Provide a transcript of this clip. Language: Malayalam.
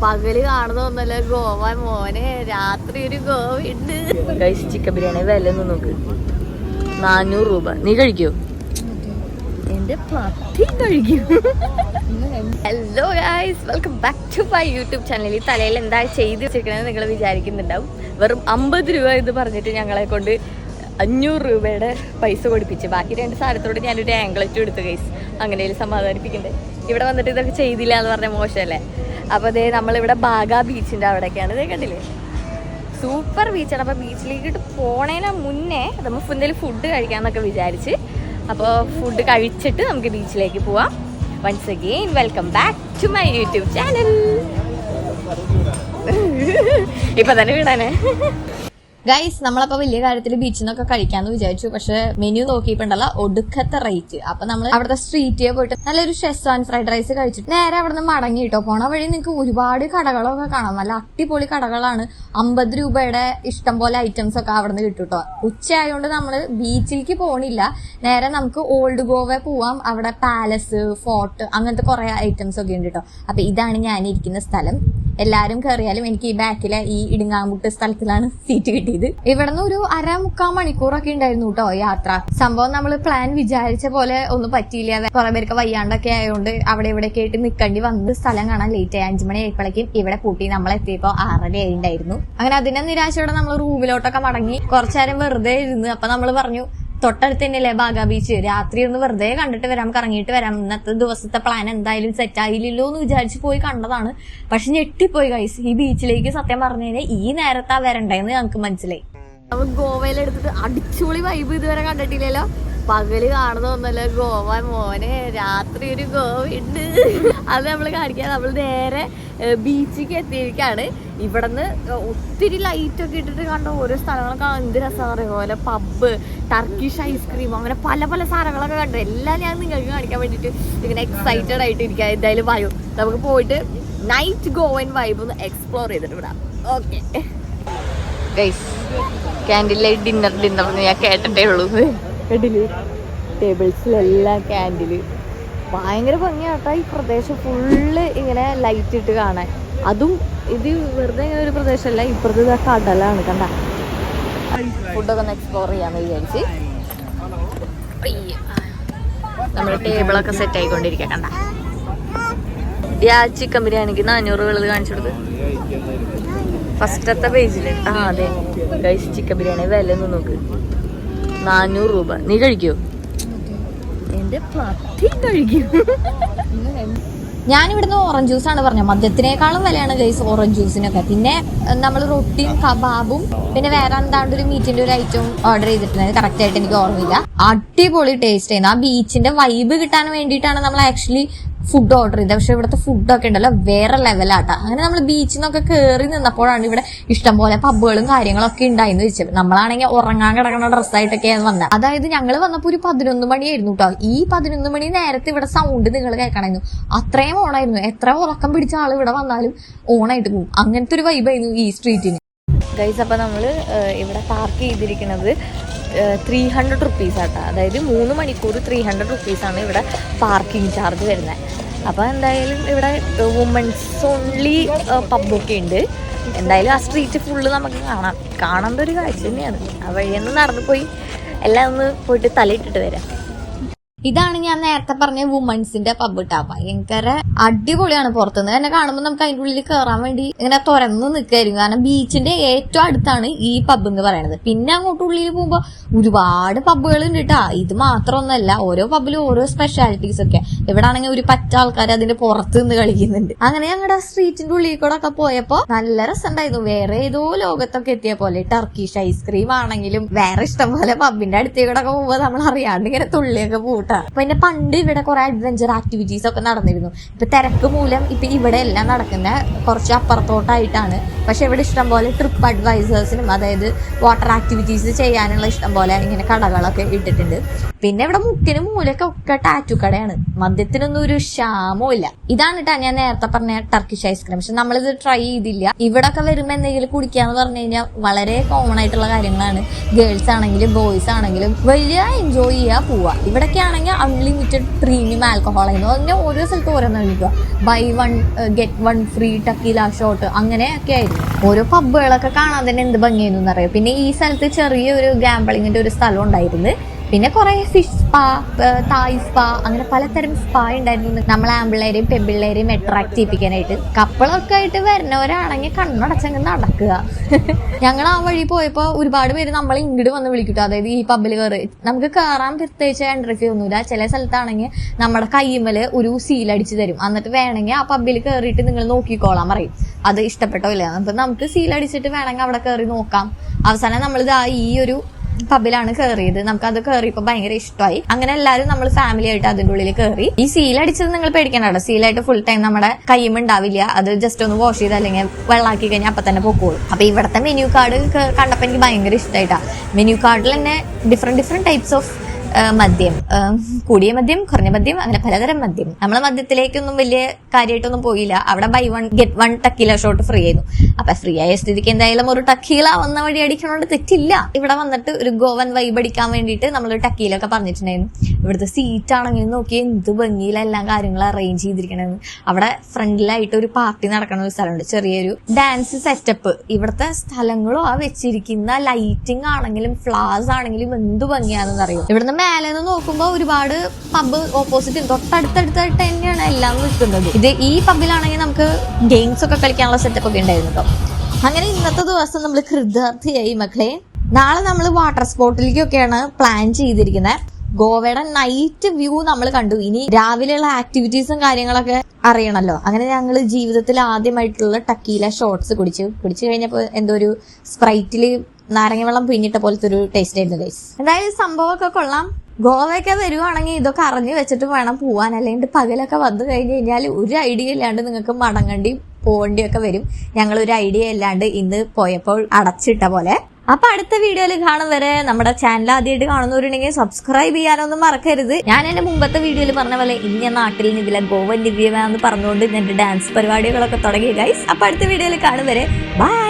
പകല് കാണുന്നൊന്നല്ല ഗോവ മോനെ, രാത്രി ഒരു ഗോവ ഉണ്ട്. ചിക്കൻ ബിരിയാണി വില ഒന്ന് നോക്ക്, 400 രൂപ. നീ കഴിക്കോ? എന്റെ പത്തി കഴിക്കും. Hello guys, welcome back to my YouTube channel. ഈ തലയിൽ എന്താ ചെയ്ത് വെച്ചിരിക്കണമെന്ന് നിങ്ങൾ വിചാരിക്കുന്നുണ്ടാവും. വെറും 50 രൂപ ഇത് പറഞ്ഞിട്ട് ഞങ്ങളെ കൊണ്ട് 500 രൂപയുടെ പൈസ കൊടുപ്പിച്ച് ബാക്കി 2 സാധനത്തോട് ഞാനൊരു ആംഗ്ലറ്റും എടുത്തു ഗൈസ്. അങ്ങനെയും സമാധാനിപ്പിക്കണ്ടേ. ഇവിടെ വന്നിട്ട് ഇതൊക്കെ ചെയ്തില്ല എന്ന് പറഞ്ഞ മോശമല്ലേ. അപ്പോൾ അതേ നമ്മളിവിടെ ബാഗ ബീച്ചിൻ്റെ അവിടേക്കാണ്. ഇതേ കണ്ടില്ലേ, സൂപ്പർ ബീച്ചാണ്. അപ്പോൾ ബീച്ചിലേക്ക് പോണേന് മുന്നേ നമുക്ക് എന്തെങ്കിലും ഫുഡ് കഴിക്കാമെന്നൊക്കെ വിചാരിച്ച്, അപ്പോൾ ഫുഡ് കഴിച്ചിട്ട് നമുക്ക് ബീച്ചിലേക്ക് പോവാം. Once again welcome back to my YouTube channel. ഇപ്പം തന്നെ വീടാനേ ഗൈസ്, നമ്മളപ്പോൾ വലിയ കാര്യത്തിൽ ബീച്ചിൽ നിന്നൊക്കെ കഴിക്കാമെന്ന് വിചാരിച്ചു. പക്ഷെ മെനു നോക്കിയിട്ടുണ്ടല്ലോ, ഒടുക്കത്തെ റേറ്റ്. അപ്പൊ നമ്മൾ അവിടുത്തെ സ്ട്രീറ്റിൽ പോയിട്ട് നല്ലൊരു ഷെസ്വാൻ ഫ്രൈഡ് റൈസ് കഴിച്ചിട്ട് നേരെ അവിടെ നിന്ന് മടങ്ങി കേട്ടോ. പോണ വഴി നിങ്ങൾക്ക് ഒരുപാട് കടകളൊക്കെ കാണാം, നല്ല അടിപൊളി കടകളാണ്. 50 രൂപയുടെ ഇഷ്ടം പോലെ ഐറ്റംസ് ഒക്കെ അവിടെ നിന്ന് കിട്ടും കേട്ടോ. ഉച്ചയായതുകൊണ്ട് നമ്മള് ബീച്ചിലേക്ക് പോണില്ല, നേരെ നമുക്ക് ഓൾഡ് ഗോവ പോവാം. അവിടെ പാലസ്, ഫോർട്ട്, അങ്ങനത്തെ കുറെ ഐറ്റംസ് ഒക്കെ ഉണ്ട് കേട്ടോ. അപ്പൊ ഇതാണ് ഞാനിരിക്കുന്ന സ്ഥലം. എല്ലാരും കയറിയാലും എനിക്ക് ഈ ബാക്കിലെ ഈ ഇടുങ്ങാമുട്ട് സ്ഥലത്തിലാണ് സീറ്റ് കിട്ടിയത്. ഇവിടെ നിന്ന് ഒരു 1.25 മണിക്കൂറൊക്കെ ഉണ്ടായിരുന്നു കേട്ടോ യാത്ര. സംഭവം നമ്മൾ പ്ലാൻ വിചാരിച്ച പോലെ ഒന്നും പറ്റിയില്ല. കുറെ പേർക്ക് വയ്യാണ്ടൊക്കെ ആയതുകൊണ്ട് അവിടെ ഇവിടെയൊക്കെ ആയിട്ട് നിൽക്കേണ്ടി വന്നത്. സ്ഥലം കാണാൻ ലേറ്റ് ആയി. 5 മണി ആയപ്പോഴേക്കും ഇവിടെ പൂട്ടി. നമ്മളെത്തിയപ്പോ 6:30 ആയിട്ടുണ്ടായിരുന്നു. അങ്ങനെ അതിന്റെ നിരാശയോടെ നമ്മൾ റൂമിലോട്ടൊക്കെ മടങ്ങി കുറച്ചു നേരം വെറുതെ ഇരുന്ന്. അപ്പൊ നമ്മൾ പറഞ്ഞു, തൊട്ടടുത്ത് തന്നെയല്ലേ ബാഗ ബീച്ച്, രാത്രി ഒന്ന് വെറുതെ കണ്ടിട്ട് വരാം, കറങ്ങിയിട്ട് വരാം. ഇന്നത്തെ ദിവസത്തെ പ്ലാൻ എന്തായാലും സെറ്റ് ആയില്ലല്ലോ എന്ന് വിചാരിച്ച് പോയി കണ്ടതാണ്. പക്ഷെ ഞെട്ടിപ്പോയി ഗൈസ്. ഈ ബീച്ചിലേക്ക് സത്യം പറഞ്ഞു കഴിഞ്ഞാൽ ഈ നേരത്താ വരണ്ടെന്ന് ഞങ്ങൾക്ക് മനസ്സിലായി. നമ്മൾ ഗോവയിലെടുത്തിട്ട് അടിച്ചുപൊളി വൈബ് ഇതുവരെ കണ്ടിട്ടില്ലല്ലോ. പകല് കാണുന്നൊന്നല്ല ഗോവ മോനെ, രാത്രി ഒരു ഗോവ ഉണ്ട്. അത് നമ്മൾ കാണിക്കാൻ നമ്മൾ നേരെ ബീച്ചിലേക്ക് എത്തിയിരിക്കുകയാണ്. ഇവിടെ നിന്ന് ഒത്തിരി ലൈറ്റൊക്കെ ഇട്ടിട്ട് കണ്ട ഓരോ സ്ഥലങ്ങളൊക്കെ എന്ത് രസമാണ് അറിയുമോ. പബ്ബ്, ടർക്കിഷ് ഐസ്ക്രീം, അങ്ങനെ പല പല സാധനങ്ങളൊക്കെ കണ്ടു. എല്ലാം ഞാൻ നിങ്ങൾക്ക് കാണിക്കാൻ വേണ്ടിയിട്ട് ഇങ്ങനെ എക്സൈറ്റഡ് ആയിട്ട് ഇരിക്കുക. എന്തായാലും വരും, നമുക്ക് പോയിട്ട് നൈറ്റ് ഗോവൻ വൈബ് ഒന്ന് എക്സ്പ്ലോർ ചെയ്തിട്ട് വിടാം. Okay guys, candle light dinner ഞാൻ കേട്ടിട്ടേ ഉള്ളൂ. കണ്ടില് ടേബിൾസിലെല്ലാം ക്യാൻഡില്, ഭയങ്കര ഭംഗിയാട്ടാ. ഈ പ്രദേശം ഫുള്ള് ഇങ്ങനെ ലൈറ്റ് ഇട്ട് കാണാൻ. അതും ഇത് വെറുതെ ഇങ്ങനെ ഒരു പ്രദേശമല്ല, ഇപ്പുറത്ത് കടലാണ്. കണ്ട, ഫുഡൊക്കെ ഒന്ന് എക്സ്പ്ലോർ ചെയ്യാന്ന് വിചാരിച്ച് നമ്മുടെ ടേബിളൊക്കെ സെറ്റ് ആയിക്കൊണ്ടിരിക്കുക. കണ്ട, ചിക്കൻ ബിരിയാണിക്ക് 400 രൂപ കാണിച്ചു കൊടുത്ത് ഫസ്റ്റത്തെ പേജില്. അതെ ഗൈസ്, ചിക്കൻ ബിരിയാണി വില ഒന്ന് നോക്ക്, 400 രൂപ. നീ കഴിക്കോ? എന്റെ പത്തി കഴിക്കും. ഞാനിവിടുന്ന് ഓറഞ്ച് ജ്യൂസാണ് പറഞ്ഞത്. മദ്യത്തിനേക്കാളും വിലയാണ് ഗൈസ് ഓറഞ്ച് ജ്യൂസിനൊക്കെ. പിന്നെ നമ്മൾ റൊട്ടിയും കബാബും പിന്നെ വേറെ എന്താണ്ട് ഒരു മീറ്റിന്റെ ഒരു ഐറ്റം ഓർഡർ ചെയ്തിട്ടുണ്ടായിരുന്നു. കറക്റ്റ് ആയിട്ട് എനിക്ക് ഓർമ്മയില്ല. അടിപൊളി ടേസ്റ്റ് ആയിരുന്നു. ആ ബീച്ചിന്റെ വൈബ് കിട്ടാൻ വേണ്ടിയിട്ടാണ് നമ്മൾ ആക്ച്വലി ഫുഡ് ഓർഡർ ചെയ്തത്. പക്ഷെ ഇവിടുത്തെ ഫുഡൊക്കെ ഉണ്ടല്ലോ വേറെ ലെവലാട്ടാ. അങ്ങനെ നമ്മൾ ബീച്ചിൽ നിന്നൊക്കെ കയറി നിന്നപ്പോഴാണ് ഇവിടെ ഇഷ്ടംപോലെ പബ്ബുകളും കാര്യങ്ങളൊക്കെ ഉണ്ടായിരുന്നു വെച്ചത്. നമ്മളാണെങ്കിൽ ഉറങ്ങാൻ കിടക്കുന്ന ഡ്രസ്സായിട്ടൊക്കെയാണ് വന്നത്. അതായത് ഞങ്ങൾ വന്നപ്പോൾ ഒരു 11 മണിയായിരുന്നു കേട്ടോ. ഈ 11 മണി നേരത്തെ ഇവിടെ സൗണ്ട് നിങ്ങൾ കേൾക്കണമായിരുന്നു. അത്രയും ഓണായിരുന്നു. എത്ര ഉറക്കം പിടിച്ച ആൾ ഇവിടെ വന്നാലും ഓണായിട്ട് പോകും. അങ്ങനത്തെ ഒരു വൈബായിരുന്നു ഈ സ്ട്രീറ്റിന് ഗൈസ്. അപ്പൊ നമ്മള് ഇവിടെ പാർക്ക് ചെയ്തിരിക്കുന്നത് 300 റുപ്പീസ് ആട്ടാ. അതായത് 3 മണിക്കൂർ 300 റുപ്പീസാണ് ഇവിടെ പാർക്കിംഗ് ചാർജ് വരുന്നത്. അപ്പോൾ എന്തായാലും ഇവിടെ വുമൻസ് ഓൺലി പബ്ബൊക്കെ ഉണ്ട്. എന്തായാലും ആ സ്ട്രീറ്റ് ഫുള്ള് നമുക്ക് കാണേണ്ട ഒരു കാഴ്ച തന്നെയാണ്. ആ വഴിയൊന്ന് നടന്നു പോയി എല്ലാം ഒന്ന് പോയിട്ട് തലയിട്ടിട്ട് വരാം. ഇതാണ് ഞാൻ നേരത്തെ പറഞ്ഞ വുമൻസിന്റെ പബ്ബ് ട്ടാ. ഭയങ്കര അടിപൊളിയാണ്. പുറത്തുനിന്ന് തന്നെ കാണുമ്പോൾ നമുക്ക് അതിൻ്റെ ഉള്ളിൽ കയറാൻ വേണ്ടി ഇങ്ങനെ തുറന്ന് നിൽക്കായിരിക്കും. കാരണം ബീച്ചിന്റെ ഏറ്റവും അടുത്താണ് ഈ പബ്ബ് എന്ന് പറയുന്നത്. പിന്നെ അങ്ങോട്ട് ഉള്ളിൽ പോകുമ്പോൾ ഒരുപാട് പബ്ബുകൾ ഉണ്ട് കേട്ടാ. ഇത് മാത്രമൊന്നുമല്ല, ഓരോ പബ്ബിലും ഓരോ സ്പെഷ്യാലിറ്റീസ് ഒക്കെ. ഇവിടെ ആണെങ്കിൽ ഒരു പറ്റ ആൾക്കാർ അതിന്റെ പുറത്ത് നിന്ന് കളിക്കുന്നുണ്ട്. അങ്ങനെ ഞങ്ങളുടെ സ്ട്രീറ്റിന്റെ ഉള്ളിൽ കൂടെ ഒക്കെ പോയപ്പോ നല്ല രസമുണ്ടായിരുന്നു. വേറെ ഏതോ ലോകത്തൊക്കെ എത്തിയ പോലെ. ടർക്കിഷ് ഐസ്ക്രീം ആണെങ്കിലും വേറെ ഇഷ്ടംപോലെ പബ്ബിന്റെ അടുത്തേക്കൂടെ ഒക്കെ പോകുമ്പോൾ നമ്മൾ അറിയാണ്ട് ഇങ്ങനെ തുള്ളിയൊക്കെ പൂട്ടാ. പിന്നെ പണ്ട് ഇവിടെ കുറെ അഡ്വഞ്ചർ ആക്ടിവിറ്റീസ് ഒക്കെ നടന്നിരുന്നു. ഇപ്പൊ തിരക്ക് മൂലം ഇപ്പൊ ഇവിടെ എല്ലാം നടക്കുന്ന കുറച്ച് അപ്പുറത്തോട്ടായിട്ടാണ്. പക്ഷെ ഇവിടെ ഇഷ്ടം പോലെ ട്രിപ്പ് അഡ്വൈസേഴ്സിനും അതായത് വാട്ടർ ആക്ടിവിറ്റീസ് ചെയ്യാനുള്ള ഇഷ്ടം പോലെ ഇങ്ങനെ കടകളൊക്കെ ഇട്ടിട്ടുണ്ട്. പിന്നെ ഇവിടെ മുക്കിനും മൂലൊക്കെ ഒക്കെ ടാറ്റു കടയാണ്. മദ്യത്തിനൊന്നും ഒരു ക്ഷാമവും ഇല്ല. ഇതാണ് കേട്ടോ ഞാൻ നേരത്തെ പറഞ്ഞ ടർക്കിഷ് ഐസ്ക്രീം. പക്ഷെ നമ്മളിത് ട്രൈ ചെയ്തില്ല. ഇവിടെ ഒക്കെ വരുമ്പോൾ എന്തെങ്കിലും കുടിക്കാന്ന് പറഞ്ഞു കഴിഞ്ഞാൽ വളരെ കോമൺ ആയിട്ടുള്ള കാര്യങ്ങളാണ്. ഗേൾസ് ആണെങ്കിലും ബോയ്സ് ആണെങ്കിലും വലിയ എൻജോയ് ചെയ്യാ പോവാ. ഇവിടൊക്കെ ആണെങ്കിൽ അൺലിമിറ്റഡ് പ്രീമിയം ആൽക്കഹോൾ ആയിരുന്നു. അങ്ങനെ ഓരോ സ്ഥലത്ത് ഓരോന്ന് കഴിക്കുക. Buy 1 get 1 free tequila shot അങ്ങനെയൊക്കെ ആയിരുന്നു. ഓരോ പബ്ബുകളൊക്കെ കാണാൻ തന്നെ എന്ത് ഭംഗിയായിരുന്നു അറിയാം. പിന്നെ ഈ സ്ഥലത്ത് ചെറിയൊരു ഗാംബിളിങ്ങിന്റെ ഒരു സ്ഥലം ഉണ്ടായിരുന്നു. പിന്നെ കുറെ ഫിഷ് സ്പാ, തായ് സ്പാ, അങ്ങനെ പലതരം സ്പാ ഉണ്ടായിരുന്നു. നമ്മൾ ആമ്പിള്ളേരെയും പെമ്പിള്ളേരെയും അട്രാക്ട് ചെയ്യിപ്പിക്കാനായിട്ട്. കപ്പിളൊക്കെ ആയിട്ട് വരുന്നവരാണെങ്കിൽ കണ്ണടച്ചങ്ങ് നടക്കുക. ഞങ്ങൾ ആ വഴി പോയപ്പോ ഒരുപാട് പേര് നമ്മളെ ഇങ്ങോട്ട് വന്ന് വിളിക്കട്ടോ. അതായത് ഈ പബ്ബിൽ കയറി നമുക്ക് കയറാൻ പ്രത്യേകിച്ച് എൻട്രി ഫീ ഒന്നുമില്ല. ചില സ്ഥലത്താണെങ്കിൽ നമ്മുടെ കയ്യുമ്മല് ഒരു സീലടിച്ച് തരും. എന്നിട്ട് വേണമെങ്കിൽ ആ പബ്ബിൽ കയറിയിട്ട് നിങ്ങൾ നോക്കിക്കോളാൻ പറയും. അത് ഇഷ്ടപ്പെട്ടോ ഇല്ല. അപ്പൊ നമുക്ക് സീലടിച്ചിട്ട് വേണമെങ്കിൽ അവിടെ കയറി നോക്കാം. അവസാനം നമ്മളിതാ ഈ ഒരു പബ്ബിലാണ് കയറിയത്. നമുക്ക് അത് കയറിയപ്പോ ഭയങ്കര ഇഷ്ടമായി. അങ്ങനെ എല്ലാവരും നമ്മൾ ഫാമിലി ആയിട്ട് അതിന്റെ ഉള്ളിൽ കയറി. ഈ സീലടിച്ചത് നിങ്ങൾ പേടിക്കണ്ട. സീലായിട്ട് ഫുൾ ടൈം നമ്മുടെ കയ്യുമ്പോ ഉണ്ടാവില്ല. അത് ജസ്റ്റ് ഒന്ന് വാഷ് ചെയ്ത് അല്ലെങ്കിൽ വെള്ളമാക്കി കഴിഞ്ഞാൽ അപ്പൊ തന്നെ പൊക്കോളും. അപ്പൊ ഇവിടത്തെ മെനു കാർഡ് കണ്ടപ്പോ എനിക്ക് ഭയങ്കര ഇഷ്ടമായിട്ടാ. മെനു കാർഡിൽ തന്നെ ഡിഫറെന്റ് ടൈപ്സ് ഓഫ് മദ്യം, കൂടിയ മദ്യം, കുറഞ്ഞ മദ്യം, അങ്ങനെ പലതരം മദ്യം. നമ്മളെ മദ്യത്തിലേക്കൊന്നും വലിയ കാര്യമായിട്ടൊന്നും പോയില്ല. അവിടെ buy 1 get 1 tequila shot free ആയിരുന്നു. അപ്പൊ ഫ്രീ ആയ സ്ഥിതിക്ക് എന്തായാലും ഒരു ടക്കീല വന്ന വഴി അടിക്കണോണ്ട് തെറ്റില്ല. ഇവിടെ വന്നിട്ട് ഒരു ഗോവൻ വൈബ് അടിക്കാൻ വേണ്ടിയിട്ട് നമ്മളൊരു ടക്കീലൊക്കെ പറഞ്ഞിട്ടുണ്ടായിരുന്നു. ഇവിടുത്തെ സീറ്റ് ആണെങ്കിലും നോക്കി എന്ത് ഭംഗിയില എല്ലാം കാര്യങ്ങളും അറേഞ്ച് ചെയ്തിരിക്കണെന്ന്. അവിടെ ഫ്രണ്ടിലായിട്ട് ഒരു പാർട്ടി നടക്കുന്ന ഒരു സ്ഥലമുണ്ട്, ചെറിയൊരു ഡാൻസ് സെറ്റപ്പ്. ഇവിടുത്തെ സ്ഥലങ്ങളും ആ വെച്ചിരിക്കുന്ന ലൈറ്റിംഗ് ആണെങ്കിലും ഫ്ലവേഴ്സ് ആണെങ്കിലും എന്ത് ഭംഗിയാണെന്ന് അറിയും. ഇവിടുന്ന് മേലെ നിന്ന് നോക്കുമ്പോൾ ഒരുപാട് പബ്ബ് ഓപ്പോസിറ്റ് തൊട്ടടുത്തടുത്തായിട്ട് തന്നെയാണ് എല്ലാം നിൽക്കുന്നത്. ഈ പബ്ബിലാണെങ്കിൽ നമുക്ക് ഗെയിംസ് ഒക്കെ കളിക്കാനുള്ള സെറ്റപ്പ് ഒക്കെ ഉണ്ടായിരുന്നു കേട്ടോ. അങ്ങനെ ഇന്നത്തെ ദിവസം നമ്മൾ കൃതാർത്ഥിയായി മക്കളെ. നാളെ നമ്മൾ വാട്ടർ സ്പോർട്ടിലേക്കൊക്കെയാണ് പ്ലാൻ ചെയ്തിരിക്കുന്നത്. ഗോവയുടെ നൈറ്റ് വ്യൂ നമ്മൾ കണ്ടു. ഇനി രാവിലെയുള്ള ആക്ടിവിറ്റീസും കാര്യങ്ങളൊക്കെ അറിയണല്ലോ. അങ്ങനെ ഞങ്ങൾ ജീവിതത്തിൽ ആദ്യമായിട്ടുള്ള ടക്കീല ഷോട്ട്സ് കുടിച്ചു കഴിഞ്ഞപ്പോൾ എന്തോ ഒരു സ്പ്രൈറ്റില് നാരങ്ങ വെള്ളം പിഴിഞ്ഞിട്ട പോലത്തെ ഒരു ടേസ്റ്റ് ആയിരുന്നു ഗൈസ്. എന്തായാലും സംഭവമൊക്കെ കൊള്ളാം. ഗോവയൊക്കെ വരുവാണെങ്കിൽ ഇതൊക്കെ അറിഞ്ഞു വെച്ചിട്ട് വേണം പോവാൻ. അല്ലെങ്കിൽ പകലൊക്കെ വന്നു കഴിഞ്ഞ് കഴിഞ്ഞാൽ ഒരു ഐഡിയ ഇല്ലാണ്ട് നിങ്ങൾക്ക് മടങ്ങണ്ടി പോകേണ്ടിയൊക്കെ വരും. ഞങ്ങളൊരു ഐഡിയ ഇല്ലാണ്ട് ഇന്ന് പോയപ്പോൾ അടച്ചിട്ട പോലെ. അപ്പൊ അടുത്ത വീഡിയോയിൽ കാണും വരെ നമ്മുടെ ചാനൽ ആദ്യമായിട്ട് കാണുന്നവരുണ്ടെങ്കിൽ സബ്സ്ക്രൈബ് ചെയ്യാനൊന്നും മറക്കരുത്. ഞാൻ എന്റെ മുമ്പത്തെ വീഡിയോയിൽ പറഞ്ഞ പോലെ ഇന്ന നാട്ടിൽ നിവില ഗോവൻ ദിവ്യമെന്ന് പറഞ്ഞുകൊണ്ട് എന്റെ ഡാൻസ് പരിപാടികളൊക്കെ തുടങ്ങി ഗൈസ്. അപ്പൊ അടുത്ത വീഡിയോയിൽ കാണും വരെ ബൈ.